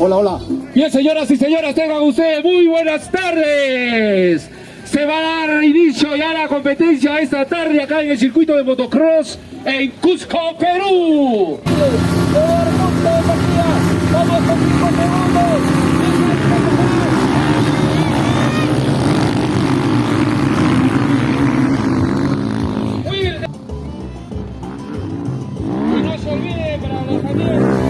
Hola, hola. Bien, señoras y señores, tengan ustedes muy buenas tardes. Se va a dar inicio ya la competencia esta tarde acá en el circuito de motocross en Cusco, Perú. Vamos con 5 segundos. Y no se olvide para los amigos.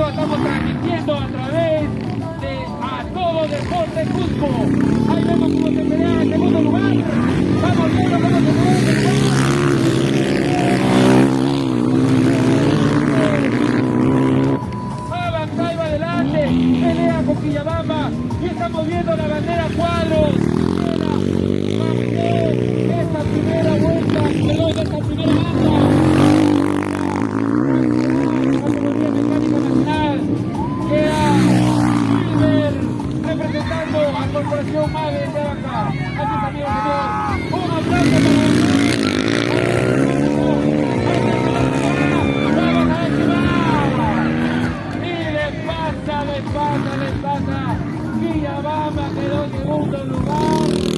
Estamos transmitiendo a través de A Todo Deporte Cusco. Ahí vemos cómo se pelea en segundo lugar. Vamos viendo cómo se pelea Abancay va adelante, pelea con Quillabamba. Y estamos viendo la bandera Cuadros. Esta primera vuelta, perdón, esta primera banda. Representando a Corporación Madre de acá. Así es, amigos, señor. Un aplauso ¡vamos a esquivar! Y le pasa. Quillabamba quedó en segundo lugar.